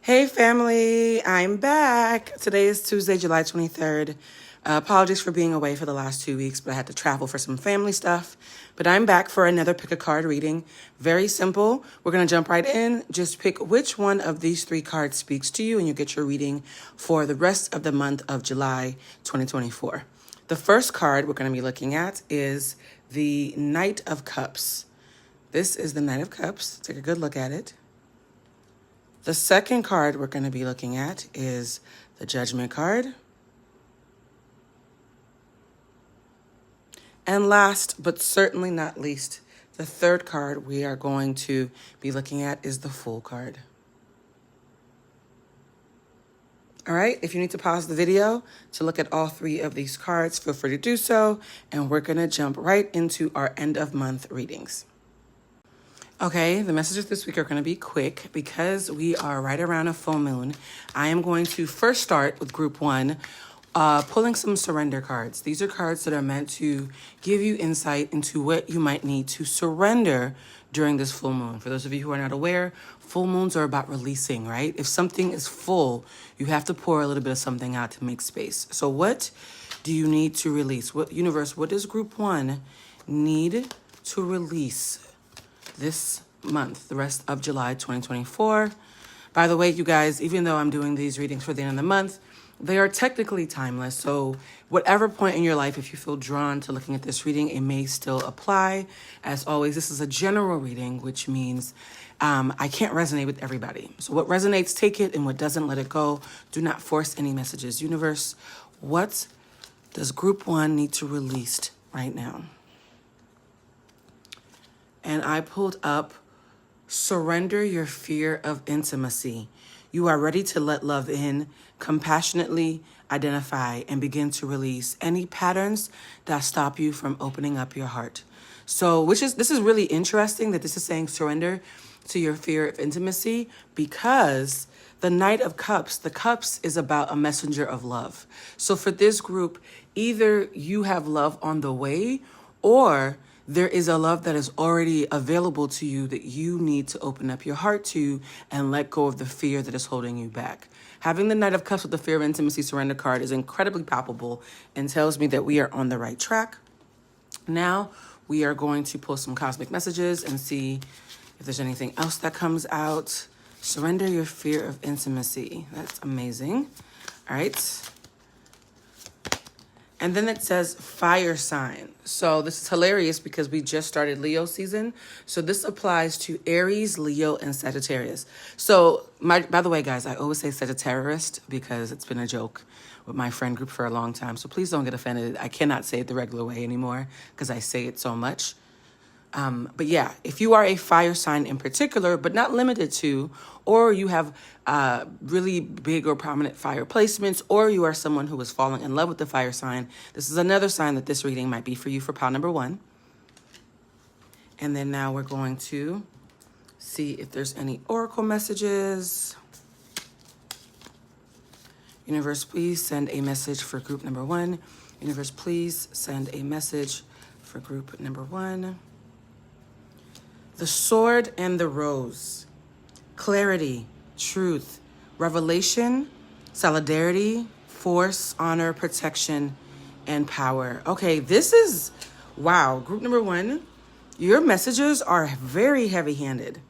Hey family, I'm back. Today is Tuesday, July 23rd. Apologies for being away for the last 2 weeks, but I had to travel for some family stuff. But I'm back for another pick a card reading. Very simple. We're going to jump right in. Just pick which one of these 3 cards speaks to you and you get your reading for the rest of the month of July 2024. The first card we're going to be looking at is the Knight of Cups. This is the Knight of Cups. Take a good look at it. The second card we're going to be looking at is the Judgment card. And last, but certainly not least, the third card we are going to be looking at is the Fool card. All right, if you need to pause the video to look at all 3 of these cards, feel free to do so. And we're going to jump right into our end of month readings. Okay, the messages this week are going to be quick because we are right around a full moon. I am going to first start with group 1, pulling some surrender cards. These are cards that are meant to give you insight into what you might need to surrender during this full moon. For those of you who are not aware, full moons are about releasing, right? If something is full, you have to pour a little bit of something out to make space. So what do you need to release? What does group 1 need to release this month, the rest of July 2024. By the way, you guys, even though I'm doing these readings for the end of the month, they are technically timeless. So whatever point in your life, if you feel drawn to looking at this reading, it may still apply. As always, this is a general reading, which means I can't resonate with everybody. So what resonates, take it, and what doesn't, let it go. Do not force any messages. Universe, what does group 1 need to release right now? And I pulled up, surrender your fear of intimacy. You are ready to let love in, compassionately identify and begin to release any patterns that stop you from opening up your heart. So, this is really interesting that this is saying surrender to your fear of intimacy, because the Knight of Cups, the cups is about a messenger of love. So for this group, either you have love on the way, or there is a love that is already available to you that you need to open up your heart to and let go of the fear that is holding you back. Having the Knight of Cups with the fear of intimacy surrender card is incredibly palpable and tells me that we are on the right track. Now we are going to pull some cosmic messages and see if there's anything else that comes out. Surrender your fear of intimacy. That's amazing. All right. And then it says fire sign. So this is hilarious because we just started Leo season. So this applies to Aries, Leo, and Sagittarius. So by the way, guys, I always say Sagittarius because it's been a joke with my friend group for a long time. So please don't get offended. I cannot say it the regular way anymore because I say it so much. But yeah, if you are a fire sign in particular, but not limited to, or you have really big or prominent fire placements, or you are someone who is falling in love with the fire sign, this is another sign that this reading might be for you for pile number 1. And then now we're going to see if there's any oracle messages. Universe, please send a message for group number 1. Universe, please send a message for group number 1. The Sword and the Rose. Clarity, truth, revelation, solidarity, force, honor, protection, and power. Okay, this is, wow. Group number 1, your messages are very heavy-handed.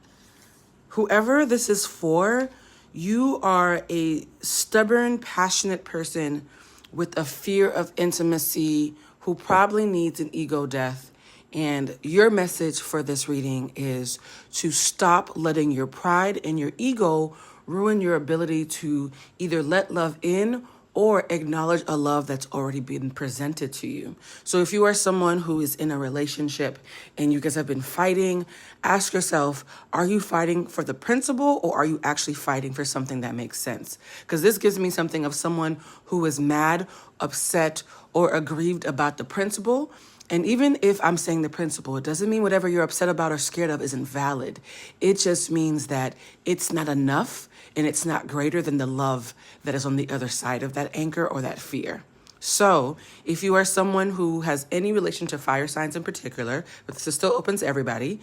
Whoever this is for, you are a stubborn, passionate person with a fear of intimacy who probably needs an ego death. And your message for this reading is to stop letting your pride and your ego ruin your ability to either let love in or acknowledge a love that's already been presented to you. So if you are someone who is in a relationship and you guys have been fighting, ask yourself, are you fighting for the principle or are you actually fighting for something that makes sense? Because this gives me something of someone who is mad, upset, or aggrieved about the principle. And even if I'm saying the principle, it doesn't mean whatever you're upset about or scared of isn't valid. It just means that it's not enough and it's not greater than the love that is on the other side of that anchor or that fear. So if you are someone who has any relation to fire signs in particular, but this is still open to everybody,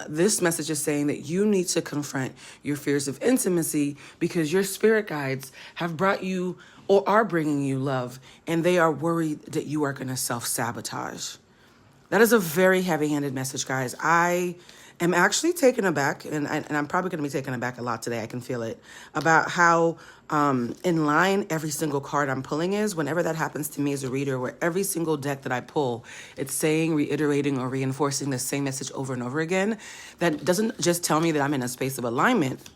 this message is saying that you need to confront your fears of intimacy because your spirit guides have brought you or are bringing you love, and they are worried that you are going to self-sabotage. That is a very heavy-handed message, guys. I am actually taken aback, and I'm probably going to be taken aback a lot today. I can feel it, about how in line every single card I'm pulling is. Whenever that happens to me as a reader, where every single deck that I pull, it's saying, reiterating, or reinforcing the same message over and over again. That doesn't just tell me that I'm in a space of alignment.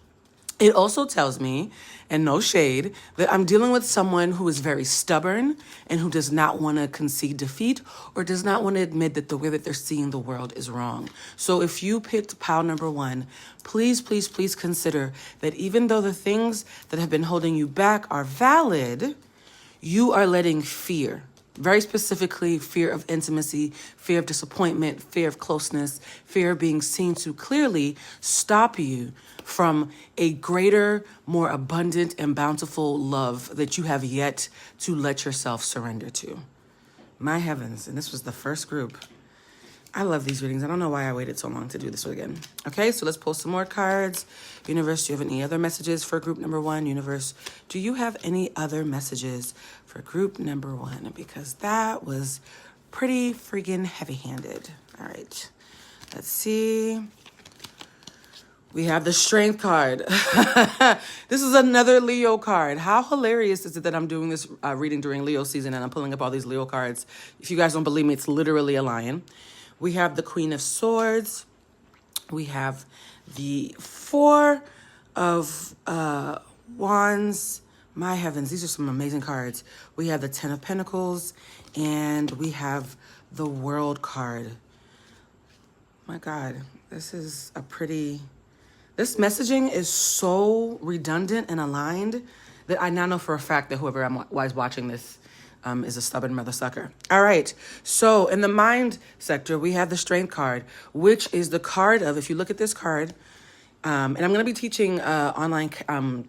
It also tells me, and no shade, that I'm dealing with someone who is very stubborn and who does not want to concede defeat or does not want to admit that the way that they're seeing the world is wrong. So if you picked pile number 1, please, please, please consider that even though the things that have been holding you back are valid, you are letting fear, very specifically fear of intimacy, fear of disappointment, fear of closeness, fear of being seen too clearly, stop you from a greater, more abundant and bountiful love that you have yet to let yourself surrender to. My heavens, and this was the first group. I love these readings. I don't know why I waited so long to do this again. Okay, so let's pull some more cards. Universe, do you have any other messages for group number 1? Universe, do you have any other messages for group number 1? Because that was pretty friggin' heavy-handed. All right, let's see. We have the Strength card. This is another Leo card. How hilarious is it that I'm doing this reading during Leo season and I'm pulling up all these Leo cards? If you guys don't believe me, it's literally a lion. We have the Queen of Swords. We have the Four of Wands. My heavens, these are some amazing cards. We have the Ten of Pentacles, and we have the World card. My God, this is a pretty... This messaging is so redundant and aligned that I now know for a fact that whoever was watching this is a stubborn mother sucker. All right. So in the mind sector, we have the Strength card, which is the card of, if you look at this card, and I'm going to be teaching online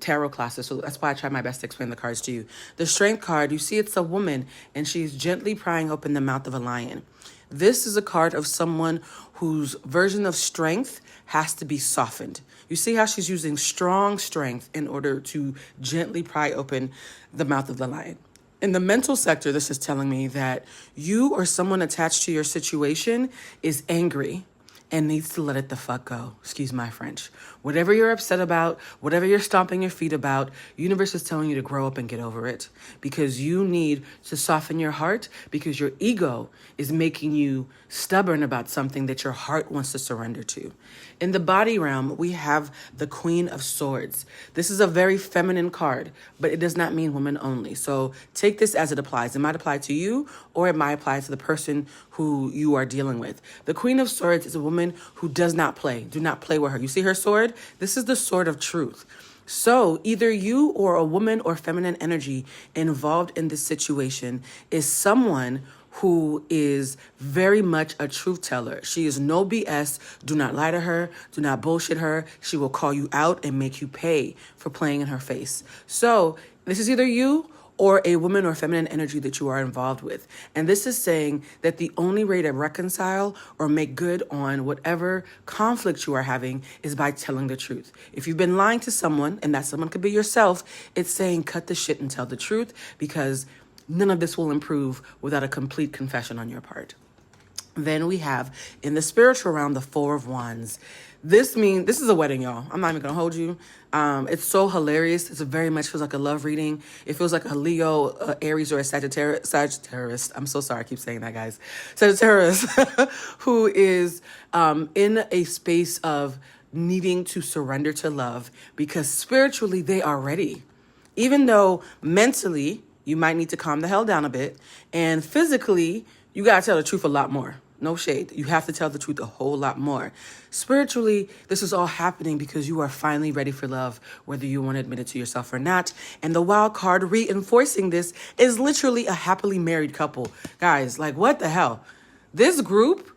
tarot classes, so that's why I try my best to explain the cards to you. The Strength card, you see it's a woman, and she's gently prying open the mouth of a lion. This is a card of someone whose version of strength has to be softened. You see how she's using strong strength in order to gently pry open the mouth of the lion. In the mental sector, this is telling me that you or someone attached to your situation is angry and needs to let it the fuck go. Excuse my French. Whatever you're upset about, whatever you're stomping your feet about, universe is telling you to grow up and get over it, because you need to soften your heart, because your ego is making you stubborn about something that your heart wants to surrender to. In the body realm, we have the Queen of Swords. This is a very feminine card, but it does not mean women only. So take this as it applies. It might apply to you, or it might apply to the person who you are dealing with. The Queen of Swords is a woman who does not play. Do not play with her. You see her sword? This is the sword of truth. So either you or a woman or feminine energy involved in this situation is someone who is very much a truth teller. She is no BS. Do not lie to her. Do not bullshit her. She will call you out and make you pay for playing in her face. So this is either you or a woman or feminine energy that you are involved with. And this is saying that the only way to reconcile or make good on whatever conflict you are having is by telling the truth. If you've been lying to someone, and that someone could be yourself, it's saying cut the shit and tell the truth, because none of this will improve without a complete confession on your part. Then we have, in the spiritual realm, the Four of Wands. This is a wedding, y'all. I'm not even gonna hold you. It's so hilarious. It very much feels like a love reading. It feels like a Leo, Aries, or a Sagittarius. I'm so sorry, I keep saying that, guys. Sagittarius, who is in a space of needing to surrender to love, because spiritually they are ready. Even though mentally you might need to calm the hell down a bit, and physically you gotta tell the truth a lot more. No shade. You have to tell the truth a whole lot more. Spiritually, this is all happening because you are finally ready for love, whether you want to admit it to yourself or not. And the wild card reinforcing this is literally a happily married couple. Guys, like, what the hell? This group,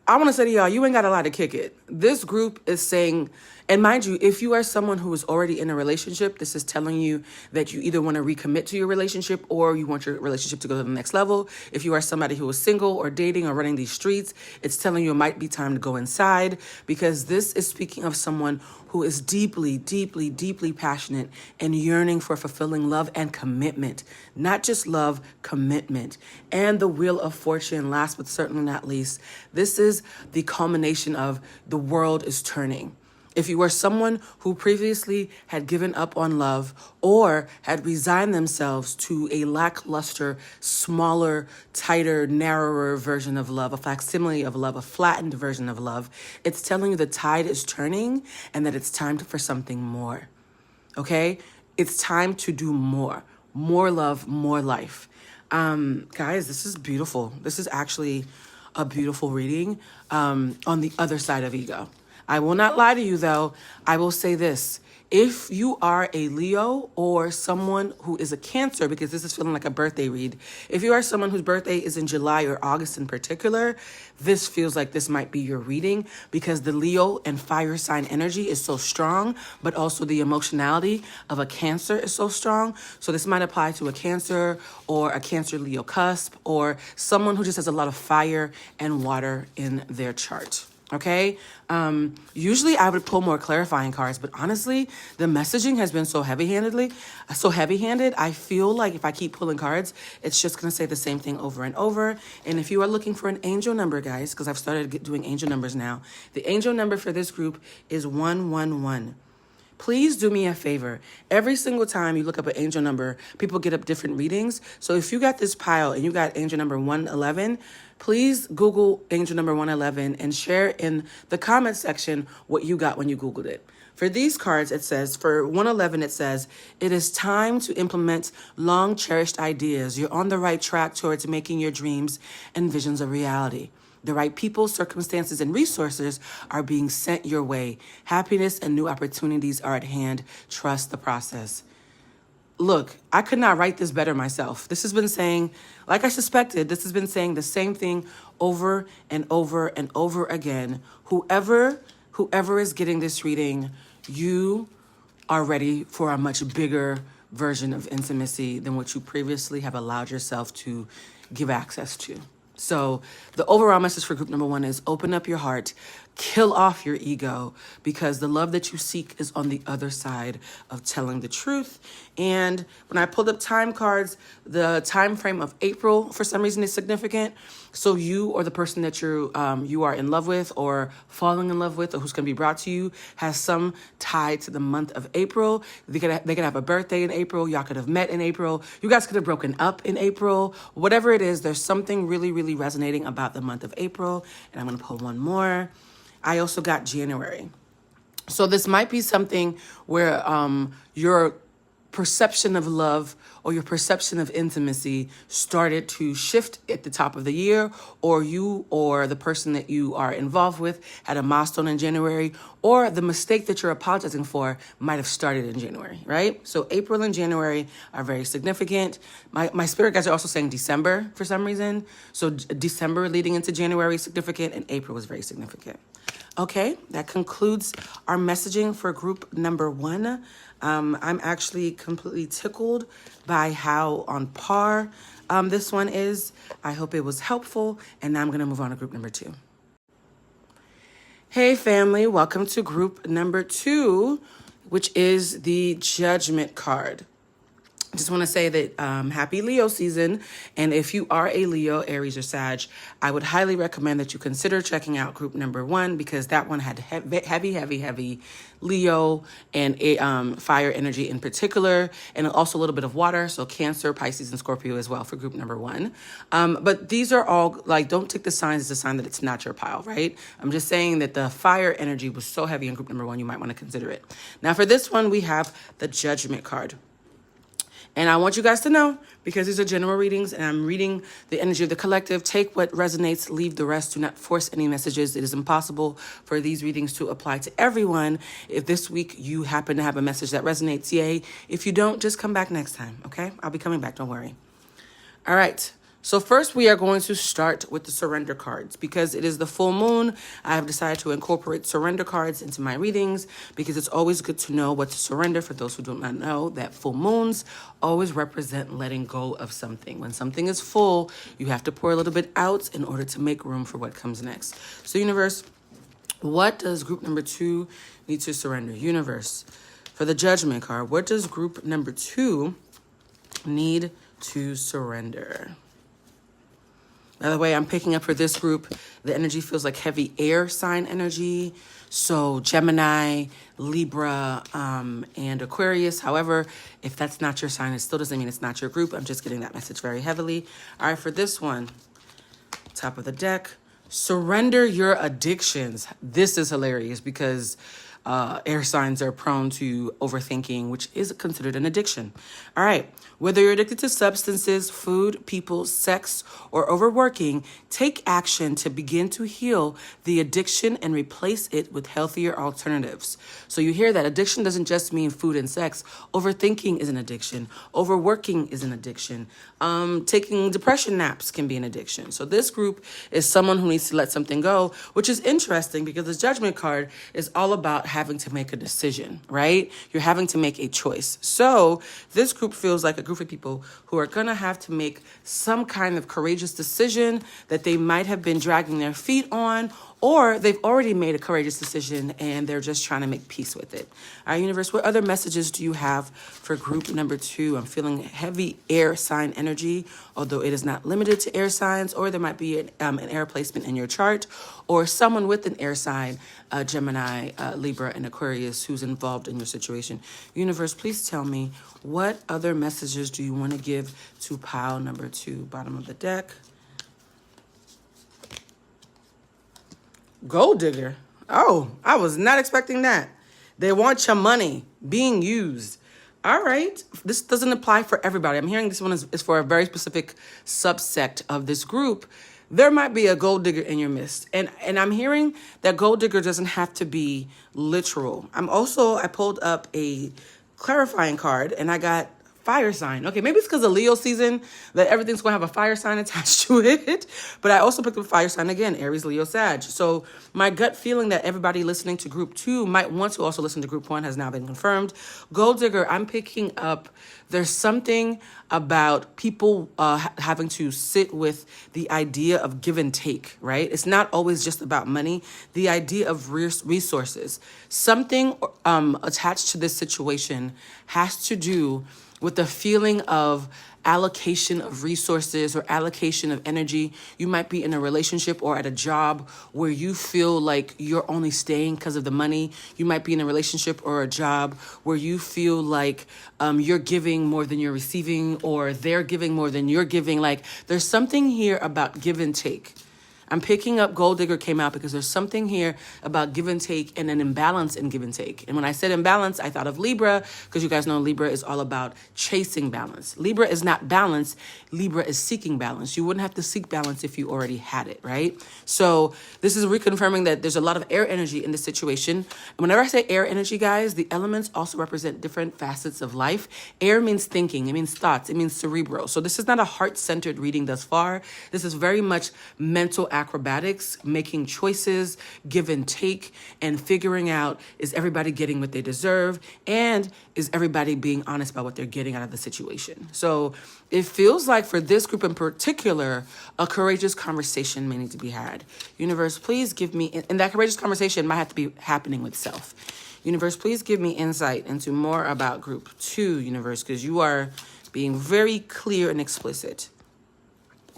I want to say to y'all, you ain't got a lot to kick it. This group is saying, And mind you, if you are someone who is already in a relationship, this is telling you that you either want to recommit to your relationship or you want your relationship to go to the next level. If you are somebody who is single or dating or running these streets, it's telling you it might be time to go inside, because this is speaking of someone who is deeply, deeply, deeply passionate and yearning for fulfilling love and commitment. Not just love, commitment. And the Wheel of Fortune, last but certainly not least, this is the culmination of the world is turning. If you are someone who previously had given up on love or had resigned themselves to a lackluster, smaller, tighter, narrower version of love, a facsimile of love, a flattened version of love, it's telling you the tide is turning and that it's time for something more. Okay? It's time to do more. More love, more life. Guys, this is beautiful. This is actually a beautiful reading on the other side of ego. I will not lie to you, though. I will say this. If you are a Leo or someone who is a Cancer, because this is feeling like a birthday read, if you are someone whose birthday is in July or August in particular, this feels like this might be your reading, because the Leo and fire sign energy is so strong, but also the emotionality of a Cancer is so strong. So this might apply to a Cancer or a Cancer Leo cusp, or someone who just has a lot of fire and water in their chart. Okay. Usually I would pull more clarifying cards, but honestly, the messaging has been so heavy-handed. I feel like if I keep pulling cards, it's just going to say the same thing over and over. And if you are looking for an angel number, guys, because I've started doing angel numbers now, the angel number for this group is 111. Please do me a favor. Every single time you look up an angel number, people get up different readings. So if you got this pile and you got angel number 111, please Google angel number 111 and share in the comment section what you got when you Googled it. For these cards, it says, for 111, it says, it is time to implement long cherished ideas. You're on the right track towards making your dreams and visions a reality. The right people, circumstances, and resources are being sent your way. Happiness and new opportunities are at hand. Trust the process. Look, I could not write this better myself. This has been saying, like I suspected, this has been saying the same thing over and over and over again. Whoever is getting this reading, you are ready for a much bigger version of intimacy than what you previously have allowed yourself to give access to. So the overall message for group number 1 is open up your heart, kill off your ego, because the love that you seek is on the other side of telling the truth. And when I pulled up time cards, the time frame of April, for some reason, is significant. So you or the person that you are in love with or falling in love with or who's going to be brought to you has some tie to the month of April. They could have a birthday in April. Y'all could have met in April. You guys could have broken up in April. Whatever it is, there's something really, really resonating about the month of April. And I'm going to pull one more. I also got January. So this might be something where your perception of love or your perception of intimacy started to shift at the top of the year, or you or the person that you are involved with had a milestone in January, or the mistake that you're apologizing for might have started in January, right? So April and January are very significant. My spirit guides are also saying December for some reason. So December leading into January is significant, and April is very significant. Okay, that concludes our messaging for group number 1. I'm actually completely tickled by how on par this one is. I hope it was helpful, and now I'm going to move on to group number 2. Hey, family, welcome to group number 2, which is the Judgment card. I just want to say that happy Leo season. And if you are a Leo, Aries, or Sag, I would highly recommend that you consider checking out group number 1, because that one had heavy Leo and fire energy in particular, and also a little bit of water. So Cancer, Pisces, and Scorpio as well for group number 1. But these are all, like, don't take the signs as a sign that it's not your pile, right? I'm just saying that the fire energy was so heavy in group number 1, you might want to consider it. Now for this one, we have the Judgment card. And I want you guys to know, because these are general readings and I'm reading the energy of the collective, take what resonates, leave the rest. Do not force any messages. It is impossible for these readings to apply to everyone. If this week you happen to have a message that resonates, yay. If you don't, just come back next time, okay? I'll be coming back, don't worry. All right, So first we are going to start with the surrender cards because it is the full moon. I have decided to incorporate surrender cards into my readings because it's always good to know what to surrender. For those who do not know, that full moons always represent letting go of something. When something is full, you have to pour a little bit out in order to make room for what comes next. So universe, what does group number 2 need to surrender? Universe, for the judgment card, what does group number 2 need to surrender? By the way, I'm picking up for this group, the energy feels like heavy air sign energy. So Gemini, Libra, and Aquarius. However, if that's not your sign, it still doesn't mean it's not your group. I'm just getting that message very heavily. All right, for this one, top of the deck, surrender your addictions. This is hilarious because air signs are prone to overthinking, which is considered an addiction. All right. Whether you're addicted to substances, food, people, sex, or overworking, take action to begin to heal the addiction and replace it with healthier alternatives. So you hear that addiction doesn't just mean food and sex. Overthinking is an addiction. Overworking is an addiction. Taking depression naps can be an addiction. So this group is someone who needs to let something go, which is interesting because the judgment card is all about having to make a decision, right? You're having to make a choice. So this group feels like a group of people who are going to have to make some kind of courageous decision that they might have been dragging their feet on, or they've already made a courageous decision and they're just trying to make peace with it. All right, universe, what other messages do you have for group number 2? I'm feeling heavy air sign energy, although it is not limited to air signs, or there might be an air placement in your chart, or someone with an air sign, Gemini, Libra, and Aquarius who's involved in your situation. Universe, please tell me, what other messages do you want to give to pile number 2, bottom of the deck? Gold digger. Oh, I was not expecting that. They want your money being used. All right. This doesn't apply for everybody. I'm hearing this one is for a very specific subsect of this group. There might be a gold digger in your midst. And I'm hearing that gold digger doesn't have to be literal. I pulled up a clarifying card and I got fire sign. Okay, maybe it's because of Leo season that everything's going to have a fire sign attached to it. But I also picked up fire sign again, Aries, Leo, Sag. So my gut feeling that everybody listening to group 2 might want to also listen to group 1 has now been confirmed. Gold digger, I'm picking up, there's something about people having to sit with the idea of give and take, right? It's not always just about money. The idea of resources. Something attached to this situation has to do with the feeling of allocation of resources or allocation of energy. You might be in a relationship or at a job where you feel like you're only staying because of the money. You might be in a relationship or a job where you feel like you're giving more than you're receiving, or they're giving more than you're giving. Like there's something here about give and take. I'm picking up gold digger came out because there's something here about give and take and an imbalance in give and take. And when I said imbalance, I thought of Libra because you guys know Libra is all about chasing balance. Libra is not balance. Libra is seeking balance. You wouldn't have to seek balance if you already had it, right? So this is reconfirming that there's a lot of air energy in this situation. And whenever I say air energy, guys, the elements also represent different facets of life. Air means thinking. It means thoughts. It means cerebral. So this is not a heart-centered reading thus far. This is very much mental acrobatics, making choices, give and take, and figuring out, is everybody getting what they deserve? And is everybody being honest about what they're getting out of the situation? So it feels like for this group in particular, a courageous conversation may need to be had. Universe, please give me, and that courageous conversation might have to be happening with self. Universe, please give me insight into more about group 2, universe, because you are being very clear and explicit.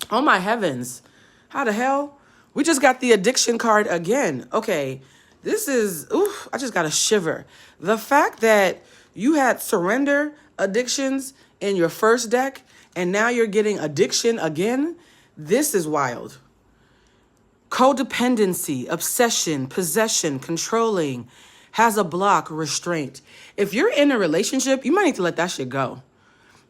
Oh my heavens. How the hell? We just got the addiction card again. Okay, this is, I just got a shiver. The fact that you had surrender addictions in your first deck and now you're getting addiction again, this is wild. Codependency, obsession, possession, controlling, has a block, restraint. If you're in a relationship, you might need to let that shit go.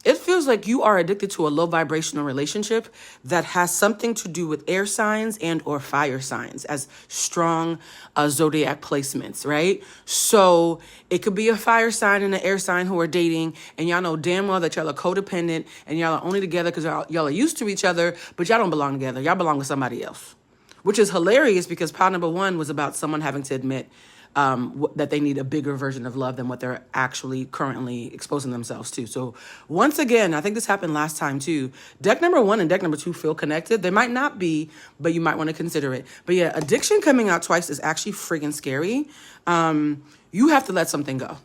It feels feels like you are addicted to a low vibrational relationship that has something to do with air signs and or fire signs as strong zodiac placements, right? So it could be a fire sign and an air sign who are dating, and y'all know damn well that y'all are codependent and y'all are only together because y'all are used to each other, but y'all don't belong together. Y'all belong with somebody else, which is hilarious because pile number one was about someone having to admit that they need a bigger version of love than what they're actually currently exposing themselves to. So once again, I think this happened last time too. Deck number one and deck number two feel connected. They might not be, but you might want to consider it. But yeah, addiction coming out twice is actually friggin' scary. You have to let something go.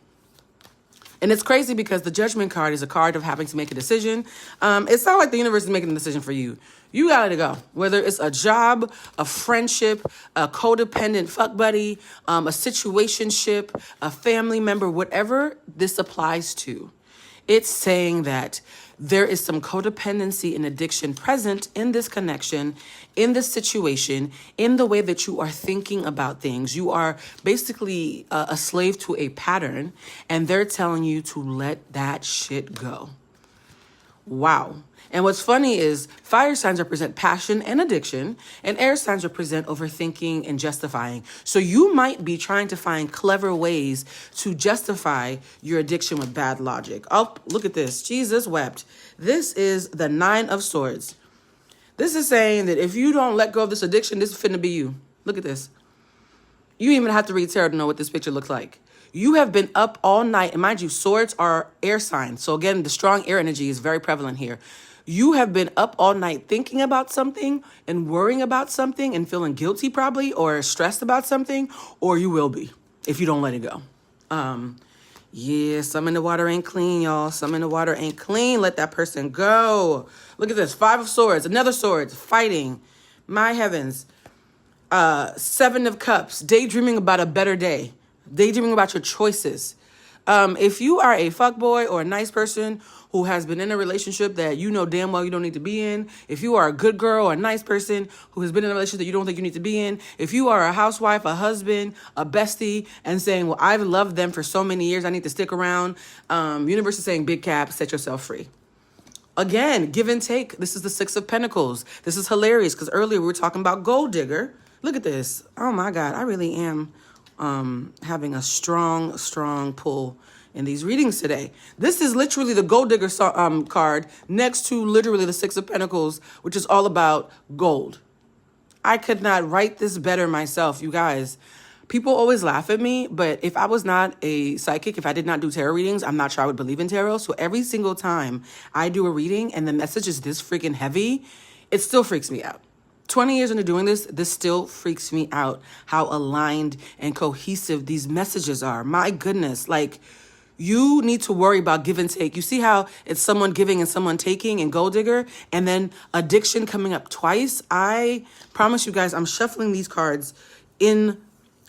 And it's crazy because the Judgment card is a card of having to make a decision. It's not like the universe is making a decision for you. You got to go. Whether it's a job, a friendship, a codependent fuck buddy, a situationship, a family member, whatever this applies to. It's saying that there is some codependency and addiction present in this connection, in this situation, in the way that you are thinking about things. You are basically a slave to a pattern, and they're telling you to let that shit go. Wow. And what's funny is fire signs represent passion and addiction, and air signs represent overthinking and justifying. So you might be trying to find clever ways to justify your addiction with bad logic. Oh, look at this. Jesus wept. This is the 9 of Swords. This is saying that if you don't let go of this addiction, this is finna be you. Look at this. You even have to read tarot to know what this picture looks like. You have been up all night, and mind you, swords are air signs. So again, the strong air energy is very prevalent here. You have been up all night thinking about something and worrying about something and feeling guilty probably or stressed about something, or you will be if you don't let it go. Yeah, some in the water ain't clean, y'all. Some in the water ain't clean. Let that person go. Look at this. 5 of Swords, another sword, fighting. My heavens. 7 of Cups, daydreaming about a better day. Daydreaming about your choices. If you are a fuckboy or a nice person who has been in a relationship that you know damn well you don't need to be in, if you are a good girl or a nice person who has been in a relationship that you don't think you need to be in, if you are a housewife, a husband, a bestie, and saying, well, I've loved them for so many years, I need to stick around, universe is saying, big cap, set yourself free. Again, give and take. This is the 6 of Pentacles. This is hilarious because earlier we were talking about gold digger. Look at this. Oh my God, I really am having a strong pull in these readings today. This is literally the gold digger card next to literally the 6 of Pentacles, which is all about gold. I could not write this better myself, you guys. People always laugh at me, but if I was not a psychic, if I did not do tarot readings, I'm not sure I would believe in tarot. So every single time I do a reading and the message is this freaking heavy, it still freaks me out. 20 years into doing this still freaks me out how aligned and cohesive these messages are. My goodness, like, you need to worry about give and take. You see how it's someone giving and someone taking in Gold Digger, and then addiction coming up twice? I promise you guys, I'm shuffling these cards in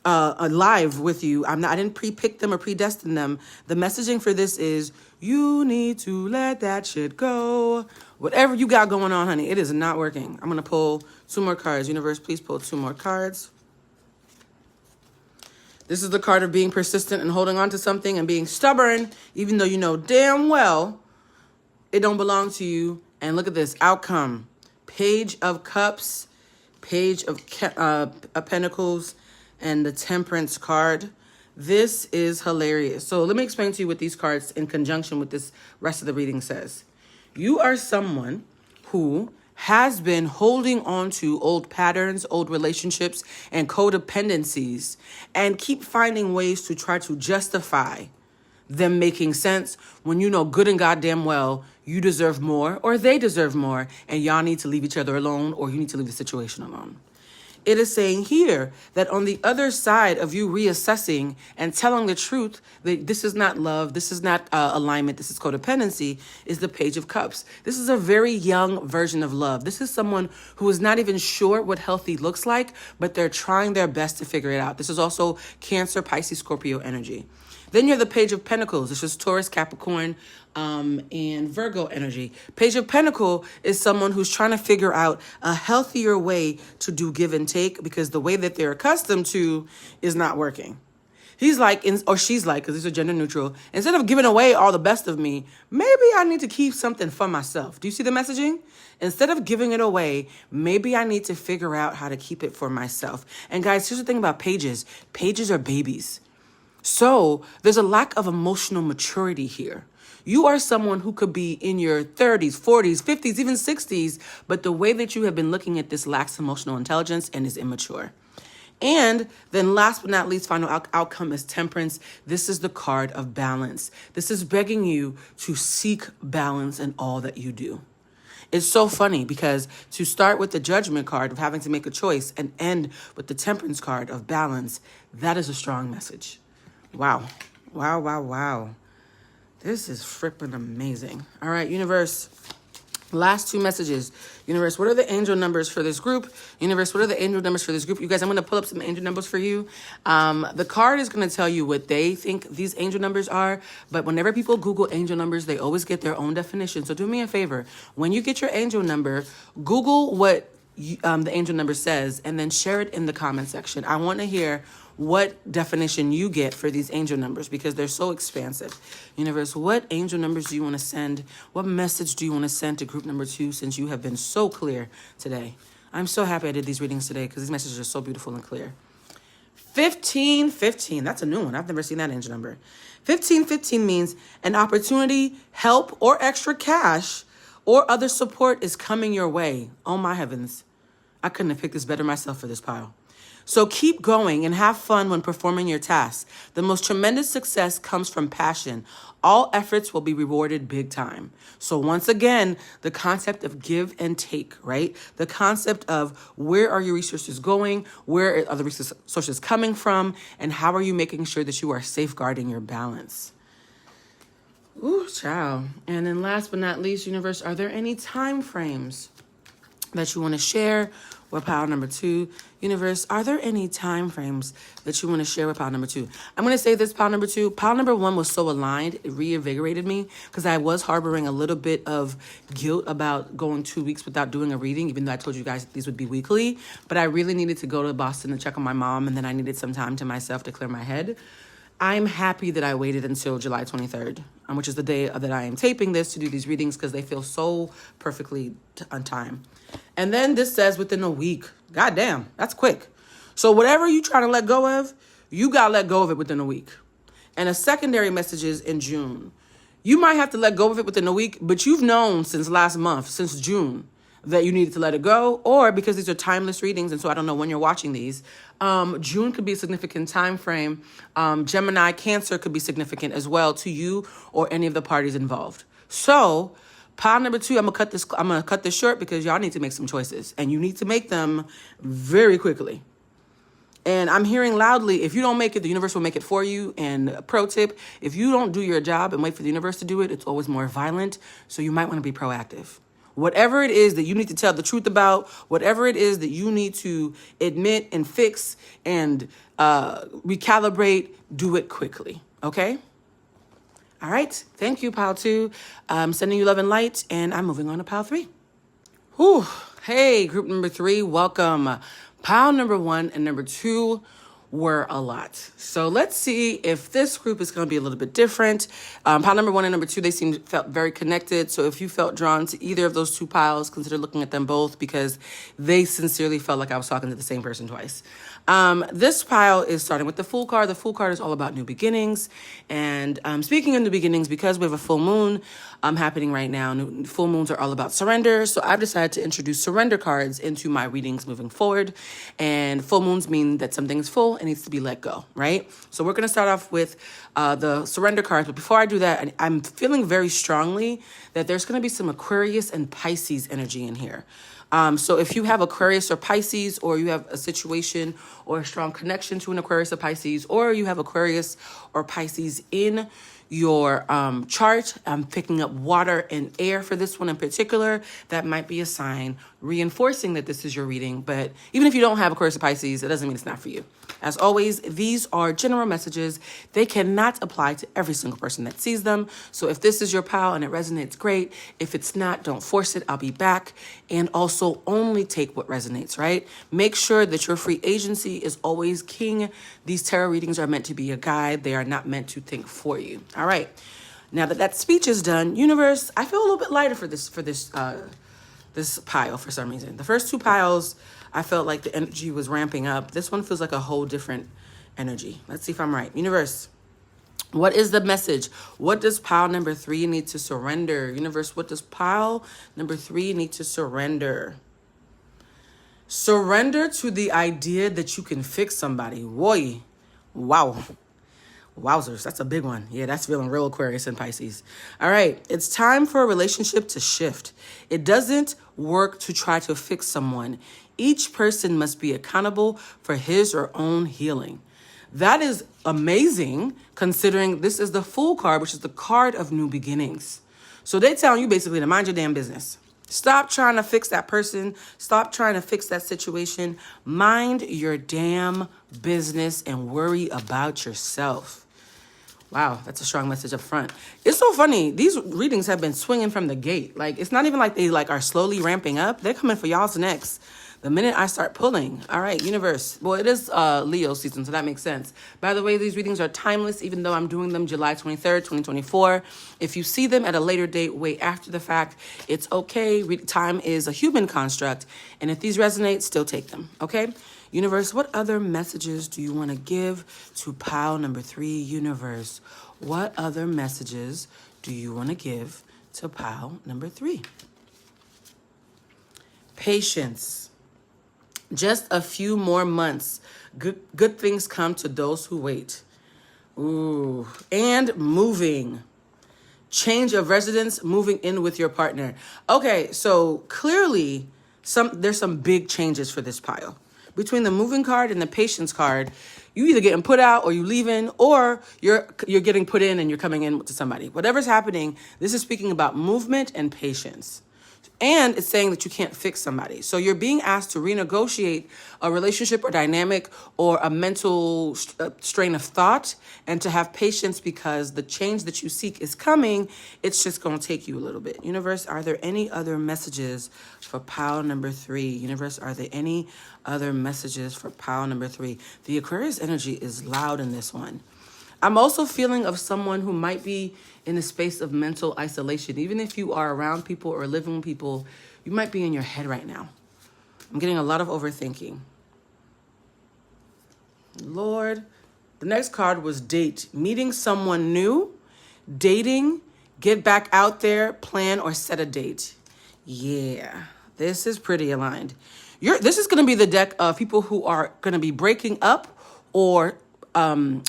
live with you. I didn't pre-pick them or predestine them. The messaging for this is you need to let that shit go. Whatever you got going on, honey, it is not working. I'm going to pull 2 more cards. Universe, please pull 2 more cards. This is the card of being persistent and holding on to something and being stubborn, even though you know damn well it don't belong to you. And look at this outcome. Page of Cups, Page of Pentacles, and the Temperance card. This is hilarious. So let me explain to you what these cards in conjunction with this rest of the reading says. You are someone who has been holding on to old patterns, old relationships, and codependencies, and keep finding ways to try to justify them making sense when you know good and goddamn well you deserve more or they deserve more, and y'all need to leave each other alone or you need to leave the situation alone. It is saying here that on the other side of you reassessing and telling the truth that this is not love, this is not alignment, this is codependency, is the Page of Cups. This is a very young version of love. This is someone who is not even sure what healthy looks like, but they're trying their best to figure it out. This is also Cancer, Pisces, Scorpio energy. Then you have the Page of Pentacles. This is Taurus, Capricorn, and Virgo energy. Page of Pentacle is someone who's trying to figure out a healthier way to do give and take because the way that they're accustomed to is not working. He's like, or she's like, because these are gender neutral, instead of giving away all the best of me, maybe I need to keep something for myself. Do you see the messaging? Instead of giving it away, maybe I need to figure out how to keep it for myself. And guys, here's the thing about pages. Pages are babies. So there's a lack of emotional maturity here. You are someone who could be in your 30s, 40s, 50s, even 60s, but the way that you have been looking at this lacks emotional intelligence and is immature. And then last but not least, final outcome is temperance. This is the card of balance. This is begging you to seek balance in all that you do. It's so funny because to start with the judgment card of having to make a choice and end with the temperance card of balance, that is a strong message. Wow. Wow, wow, wow. This is frippin' amazing. All right, universe. Last two messages. Universe, what are the angel numbers for this group? Universe, what are the angel numbers for this group? You guys, I'm going to pull up some angel numbers for you. The card is going to tell you what they think these angel numbers are. But whenever people Google angel numbers, they always get their own definition. So do me a favor. When you get your angel number, Google what the angel number says and then share it in the comment section. I want to hear what definition you get for these angel numbers because they're so expansive. Universe, what angel numbers do you want to send? What message do you want to send to group number 2 since you have been so clear today? I'm so happy I did these readings today because these messages are so beautiful and clear. 1515, that's a new one. I've never seen that angel number. 1515 means an opportunity, help, or extra cash or other support is coming your way. Oh my heavens. I couldn't have picked this better myself for this pile. So keep going and have fun when performing your tasks. The most tremendous success comes from passion. All efforts will be rewarded big time. So once again, the concept of give and take, right? The concept of where are your resources going? Where are the resources coming from? And how are you making sure that you are safeguarding your balance? Ooh, child. And then last but not least, universe, are there any time frames that you want to share with pile number 2? Universe, are there any time frames that you want to share with pile number 2? I'm going to say this, pile number 2. Pile number 1 was so aligned, it reinvigorated me because I was harboring a little bit of guilt about going 2 weeks without doing a reading, even though I told you guys these would be weekly. But I really needed to go to Boston to check on my mom, and then I needed some time to myself to clear my head. I'm happy that I waited until July 23rd, which is the day that I am taping this to do these readings because they feel so perfectly on time. And then this says within a week. God damn, that's quick. So whatever you try to let go of, you got to let go of it within a week. And a secondary message is in June. You might have to let go of it within a week, but you've known since last month, since June, that you needed to let it go, or because these are timeless readings, and so I don't know when you're watching these, June could be a significant time frame. Gemini, Cancer could be significant as well to you or any of the parties involved. So pile number 2, I'm gonna cut this short because y'all need to make some choices, and you need to make them very quickly. And I'm hearing loudly, if you don't make it, the universe will make it for you. And pro tip, if you don't do your job and wait for the universe to do it, it's always more violent. So you might want to be proactive. Whatever it is that you need to tell the truth about, whatever it is that you need to admit and fix and recalibrate, do it quickly, okay? All right, thank you, pile 2. I'm sending you love and light, and I'm moving on to pile 3. Whew. Hey, group number 3, welcome. Pile number 1 and number 2 were a lot. So let's see if this group is going to be a little bit different. Pile number 1 and number 2, they felt very connected. So if you felt drawn to either of those 2 piles, consider looking at them both because they sincerely felt like I was talking to the same person twice. This pile is starting with the Fool card. The Fool card is all about new beginnings. And speaking of new beginnings, because we have a full moon happening right now, full moons are all about surrender. So I've decided to introduce surrender cards into my readings moving forward. And full moons mean that something is full and needs to be let go, right? So we're going to start off with the surrender cards. But before I do that, I'm feeling very strongly that there's going to be some Aquarius and Pisces energy in here. So if you have Aquarius or Pisces, or you have a situation or a strong connection to an Aquarius or Pisces, or you have Aquarius or Pisces in your chart. I'm picking up water and air for this one in particular. That might be a sign reinforcing that this is your reading. But even if you don't have Aquarius or Pisces, it doesn't mean it's not for you. As always, these are general messages. They cannot apply to every single person that sees them. So if this is your pal and it resonates, great. If it's not, don't force it. I'll be back. And also only take what resonates, right? Make sure that your free agency is always king. These tarot readings are meant to be a guide. They are not meant to think for you. All right. Now that that speech is done, universe, I feel a little bit lighter for this pile for some reason. The first two piles, I felt like the energy was ramping up. This one feels like a whole different energy. Let's see if I'm right. Universe, what is the message? What does pile number 3 need to surrender? Universe, what does pile number 3 need to surrender? Surrender to the idea that you can fix somebody. Whoa. Wow. Wowzers, that's a big one. Yeah, that's feeling real Aquarius and Pisces. All right, it's time for a relationship to shift. It doesn't work to try to fix someone. Each person must be accountable for his or own healing. That is amazing, considering this is the Fool card, which is the card of new beginnings. So they're telling you basically to mind your damn business. Stop trying to fix that person. Stop trying to fix that situation. Mind your damn business and worry about yourself. Wow, that's a strong message up front. It's so funny. These readings have been swinging from the gate. Like, it's not even like they are slowly ramping up. They're coming for y'all's next. The minute I start pulling. All right, universe. Well, it is Leo season, so that makes sense. By the way, these readings are timeless, even though I'm doing them July 23rd, 2024. If you see them at a later date, way after the fact, it's okay. Time is a human construct. And if these resonate, still take them, okay? Universe, what other messages do you want to give to pile number 3, universe? What other messages do you want to give to pile number 3? Patience. Just a few more months. Good things come to those who wait. Ooh. And moving. Change of residence, moving in with your partner. Okay, so clearly there's some big changes for this pile. Between the moving card and the patience card, you either getting put out or you leaving, or you're getting put in and you're coming in to somebody. Whatever's happening, this is speaking about movement and patience. And it's saying that you can't fix somebody. So you're being asked to renegotiate a relationship or dynamic or a mental strain of thought, and to have patience because the change that you seek is coming. It's just going to take you a little bit. Universe, are there any other messages for pile number 3? Universe, are there any other messages for pile number 3? The Aquarius energy is loud in this one. I'm also feeling of someone who might be in a space of mental isolation. Even if you are around people or living with people, you might be in your head right now. I'm getting a lot of overthinking. Lord, the next card was date. Meeting someone new, dating, get back out there, plan or set a date. Yeah, this is pretty aligned. This is going to be the deck of people who are going to be breaking up or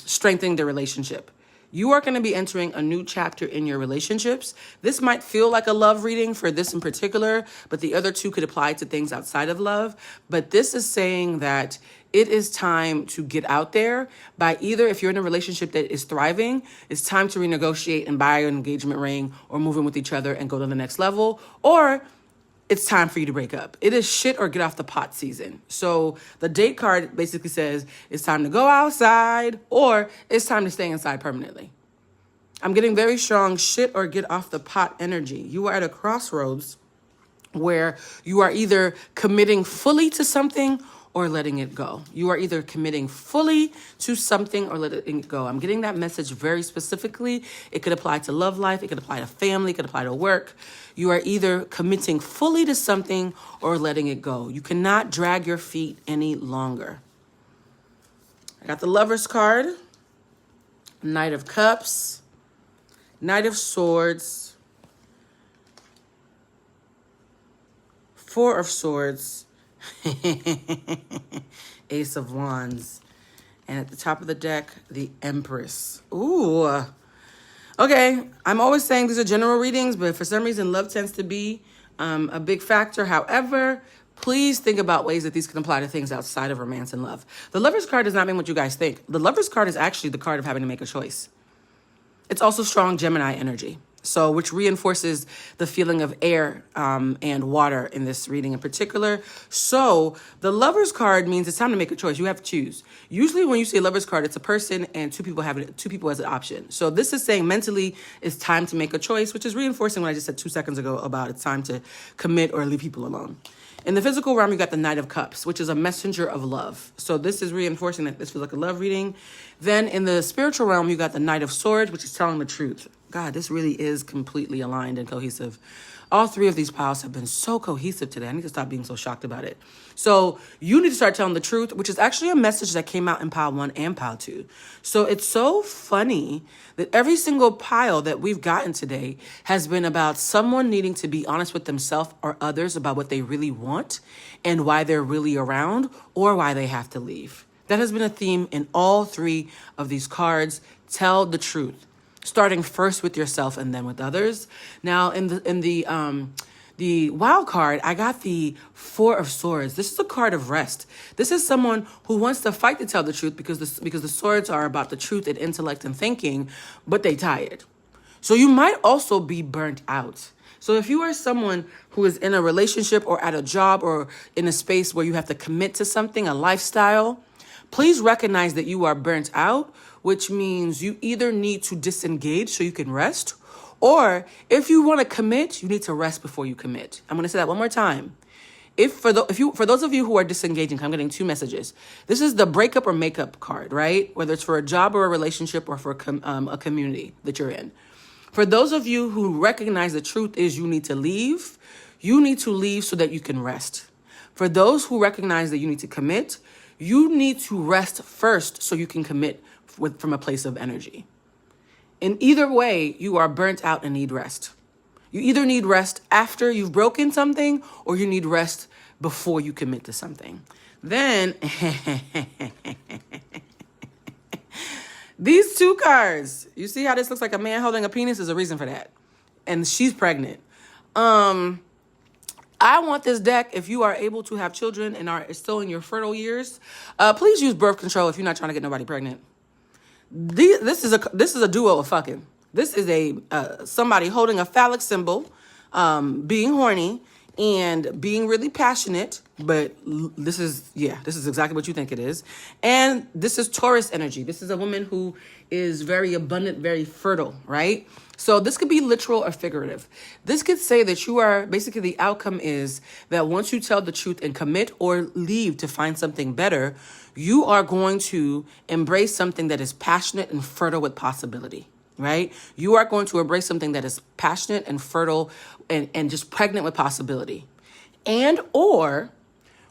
strengthening their relationship. You are going to be entering a new chapter in your relationships. This might feel like a love reading for this in particular, but the other two could apply to things outside of love. But this is saying that it is time to get out there by either, if you're in a relationship that is thriving, it's time to renegotiate and buy an engagement ring or move in with each other and go to the next level, or it's time for you to break up. It is shit or get off the pot season. So the date card basically says it's time to go outside or it's time to stay inside permanently. I'm getting very strong shit or get off the pot energy. You are at a crossroads where you are either committing fully to something or letting it go. You are either committing fully to something or letting it go. I'm getting that message very specifically. It could apply to love life. It could apply to family. It could apply to work. You are either committing fully to something or letting it go. You cannot drag your feet any longer. I got the Lover's card, Knight of Cups, Knight of Swords, Four of Swords, Ace of Wands, and at the top of the deck, the Empress. Ooh. Okay, I'm always saying these are general readings, but for some reason, love tends to be a big factor. However, please think about ways that these can apply to things outside of romance and love. The Lover's card does not mean what you guys think. The Lover's card is actually the card of having to make a choice. It's also strong Gemini energy. So, which reinforces the feeling of air and water in this reading in particular. So, the Lover's card means it's time to make a choice. You have to choose. Usually, when you see a Lover's card, it's a person and two people as an option. So, this is saying mentally it's time to make a choice, which is reinforcing what I just said 2 seconds ago about it's time to commit or leave people alone. In the physical realm, you got the Knight of Cups, which is a messenger of love. So this is reinforcing that this feels like a love reading. Then in the spiritual realm, you got the Knight of Swords, which is telling the truth. God, this really is completely aligned and cohesive. All 3 of these piles have been so cohesive today. I need to stop being so shocked about it. So you need to start telling the truth, which is actually a message that came out in pile 1 and pile 2. So it's so funny that every single pile that we've gotten today has been about someone needing to be honest with themselves or others about what they really want and why they're really around or why they have to leave. That has been a theme in all 3 of these cards. Tell the truth. Starting first with yourself and then with others. Now, in the wild card, I got the 4 of Swords. This is a card of rest. This is someone who wants to fight to tell the truth because the swords are about the truth and intellect and thinking, but they tired. So you might also be burnt out. So if you are someone who is in a relationship or at a job or in a space where you have to commit to something, a lifestyle, please recognize that you are burnt out, which means you either need to disengage so you can rest, or if you want to commit, you need to rest before you commit. I'm going to say that one more time. For those of you who are disengaging, I'm getting 2 messages. This is the breakup or makeup card, right? Whether it's for a job or a relationship or for a community that you're in. For those of you who recognize the truth is you need to leave so that you can rest. For those who recognize that you need to commit, you need to rest first so you can commit from a place of energy. In either way, you are burnt out and need rest. You either need rest after you've broken something or you need rest before you commit to something. Then, these 2 cards, you see how this looks like a man holding a penis? There's a reason for that. And she's pregnant. I want this deck, if you are able to have children and are still in your fertile years, please use birth control if you're not trying to get nobody pregnant. This is a duo of fucking. This is a somebody holding a phallic symbol, being horny and being really passionate. But this is exactly what you think it is. And this is Taurus energy. This is a woman who is very abundant, very fertile, right? So this could be literal or figurative. This could say that you are, basically the outcome is that once you tell the truth and commit or leave to find something better, you are going to embrace something that is passionate and fertile with possibility, right? You are going to embrace something that is passionate and fertile and just pregnant with possibility. And or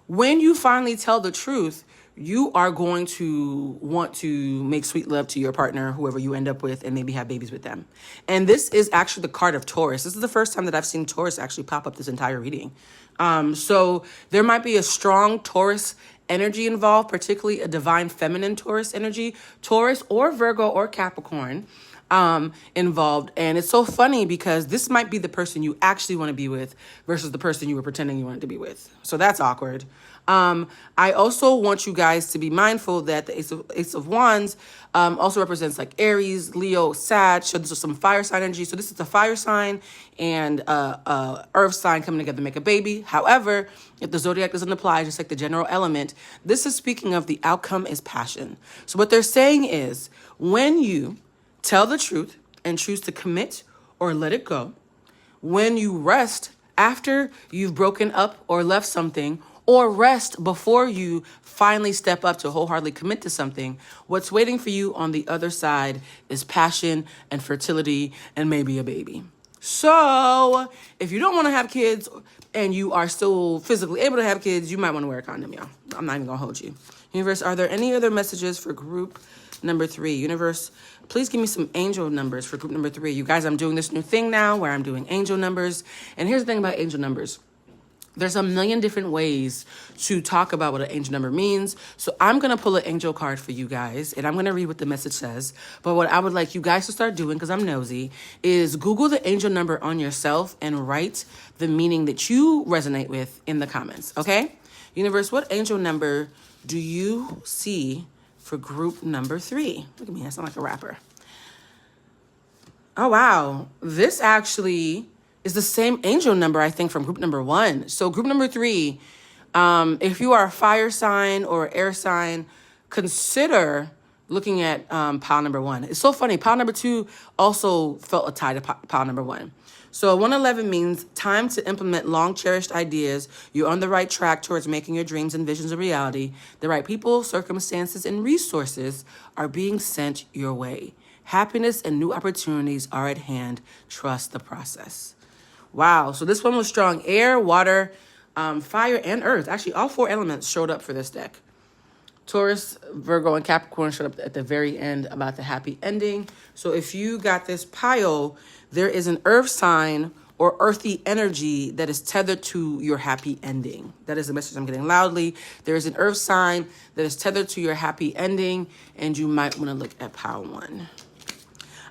when you finally tell the truth, you are going to want to make sweet love to your partner, whoever you end up with, and maybe have babies with them. And this is actually the card of Taurus. This is the first time that I've seen Taurus actually pop up this entire reading. So there might be a strong Taurus energy involved, particularly a divine feminine Taurus energy, Taurus or Virgo or Capricorn involved. And it's so funny because this might be the person you actually want to be with versus the person you were pretending you wanted to be with. So that's awkward. I also want you guys to be mindful that the Ace of Wands also represents like Aries, Leo, Sag. So this is some fire sign energy. So this is a fire sign and earth sign coming together to make a baby. However, if the zodiac doesn't apply, just like the general element, this is speaking of the outcome is passion. So what they're saying is when you tell the truth and choose to commit or let it go, when you rest after you've broken up or left something, or rest before you finally step up to wholeheartedly commit to something, what's waiting for you on the other side is passion and fertility and maybe a baby. So if you don't want to have kids and you are still physically able to have kids, you might want to wear a condom, y'all. I'm not even going to hold you. Universe, are there any other messages for group number 3? Universe, please give me some angel numbers for group number 3. You guys, I'm doing this new thing now where I'm doing angel numbers. And here's the thing about angel numbers. There's a million different ways to talk about what an angel number means. So I'm going to pull an angel card for you guys, and I'm going to read what the message says. But what I would like you guys to start doing, because I'm nosy, is Google the angel number on yourself and write the meaning that you resonate with in the comments, okay? Universe, what angel number do you see for group number 3? Look at me, I sound like a rapper. Oh, wow. This actually is the same angel number, I think, from group number 1. So group number 3, if you are a fire sign or air sign, consider looking at pile number 1. It's so funny. Pile number 2 also felt a tie to pile number 1. So 111 means time to implement long-cherished ideas. You're on the right track towards making your dreams and visions a reality. The right people, circumstances, and resources are being sent your way. Happiness and new opportunities are at hand. Trust the process. Wow. So this one was strong. Air, water, fire, and earth. Actually, all 4 elements showed up for this deck. Taurus, Virgo, and Capricorn showed up at the very end about the happy ending. So if you got this pile, there is an earth sign or earthy energy that is tethered to your happy ending. That is the message I'm getting loudly. There is an earth sign that is tethered to your happy ending, and you might want to look at pile 1.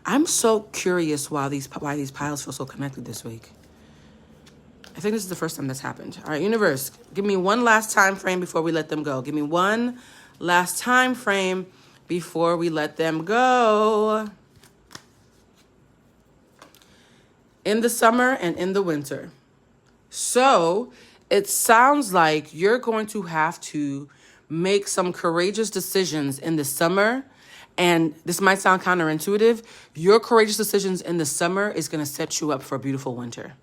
I'm so curious why these piles feel so connected this week. I think this is the first time that's happened. All right, universe, give me one last time frame before we let them go. Give me one last time frame before we let them go. In the summer and in the winter. So it sounds like you're going to have to make some courageous decisions in the summer. And this might sound counterintuitive. Your courageous decisions in the summer is going to set you up for a beautiful winter.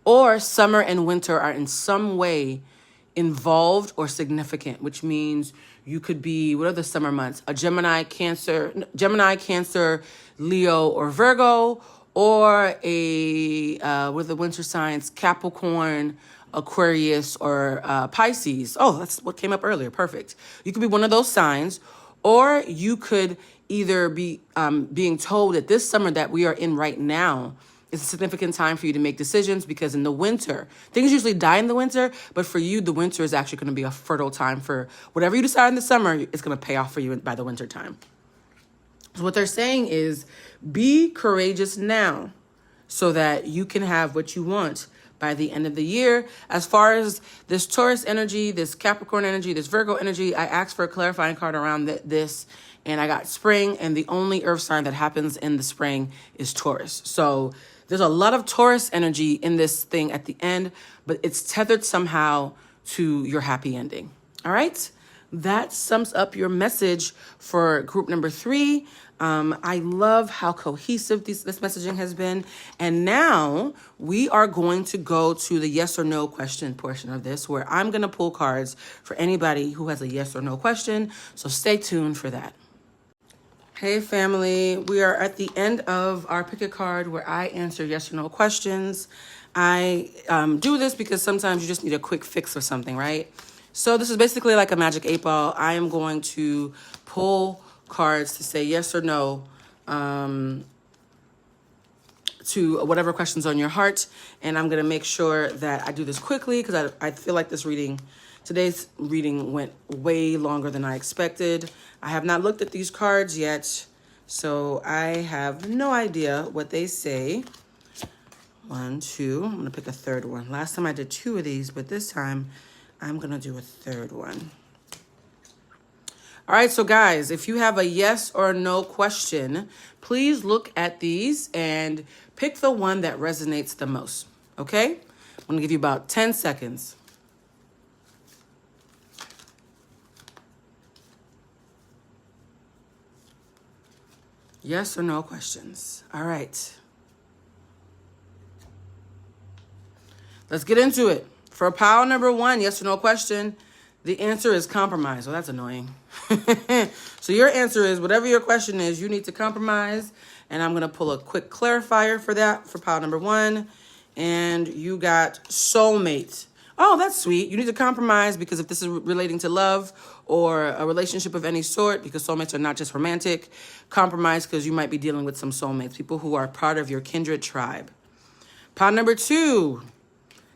Or summer and winter are in some way involved or significant, which means you could be, what are the summer months? A Gemini, Cancer, Leo, or Virgo, or with the winter signs, Capricorn, Aquarius, or Pisces. Oh, that's what came up earlier. Perfect. You could be one of those signs, or you could either be being told that this summer that we are in right now is a significant time for you to make decisions, because in the winter, things usually die in the winter, but for you, the winter is actually going to be a fertile time for whatever you decide in the summer, it's going to pay off for you by the winter time. So what they're saying is be courageous now so that you can have what you want by the end of the year. As far as this Taurus energy, this Capricorn energy, this Virgo energy, I asked for a clarifying card around this, and I got spring, and the only earth sign that happens in the spring is Taurus. So there's a lot of Taurus energy in this thing at the end, but it's tethered somehow to your happy ending. All right? That sums up your message for group number 3. I love how cohesive this messaging has been. And now we are going to go to the yes or no question portion of this, where I'm going to pull cards for anybody who has a yes or no question. So stay tuned for that. Hey family, we are at the end of our pick a card where I answer yes or no questions. I do this because sometimes you just need a quick fix or something, right? So this is basically like a magic 8-ball. I am going to pull cards to say yes or no to whatever question's on your heart. And I'm going to make sure that I do this quickly because I feel like today's reading went way longer than I expected. I have not looked at these cards yet, so I have no idea what they say. 1, 2, I'm going to pick a third one. Last time I did 2 of these, but this time I'm going to do a third one. All right, so guys, if you have a yes or no question, please look at these and pick the one that resonates the most, okay? I'm going to give you about 10 seconds. Yes or no questions. All right. Let's get into it. For pile number 1, yes or no question, the answer is compromise. Well, that's annoying. So your answer is whatever your question is, you need to compromise. And I'm going to pull a quick clarifier for that for pile number 1. And you got soulmate. Oh, that's sweet. You need to compromise because if this is relating to love or a relationship of any sort, because soulmates are not just romantic, compromise because you might be dealing with some soulmates, people who are part of your kindred tribe. Pile number 2,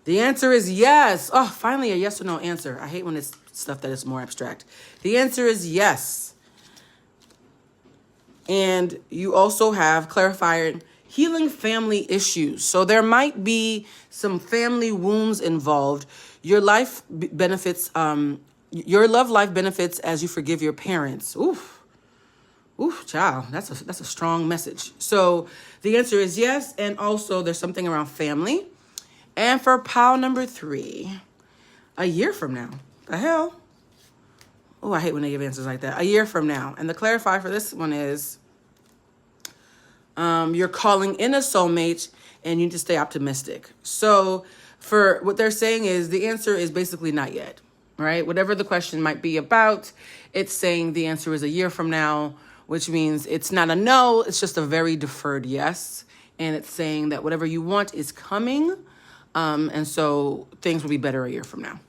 the answer is yes. Oh, finally a yes or no answer. I hate when it's stuff that is more abstract. The answer is yes. And you also have clarifier healing family issues. So there might be some family wounds involved. Your life benefits, your love life benefits as you forgive your parents. Oof. Oof, child, that's a strong message. So the answer is yes, and also there's something around family. And for pile number 3, a year from now. The hell? Oh, I hate when they give answers like that. A year from now. And the clarifier for this one is you're calling in a soulmate and you need to stay optimistic. So for what they're saying is the answer is basically not yet, right? Whatever the question might be about, it's saying the answer is a year from now, which means it's not a no, it's just a very deferred yes. And it's saying that whatever you want is coming. And so things will be better a year from now.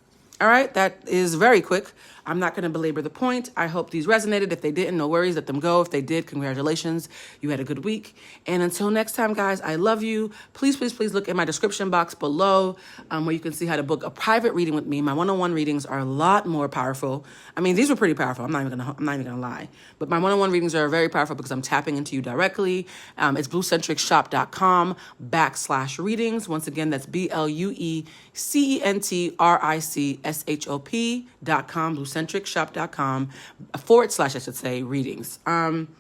All right, that is very quick. I'm not going to belabor the point. I hope these resonated. If they didn't, no worries. Let them go. If they did, congratulations. You had a good week. And until next time, guys, I love you. Please, please, please look in my description box below where you can see how to book a private reading with me. My one-on-one readings are a lot more powerful. I mean, these were pretty powerful. I'm not even gonna lie. But my one-on-one readings are very powerful because I'm tapping into you directly. It's bluecentricshop.com/readings. Once again, that's BLUECENTRICSHOP.com, bluecentricshop.com / I should say, readings.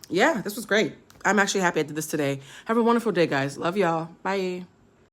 Yeah, this was great. I'm actually happy I did this today. Have a wonderful day, guys. Love y'all. Bye.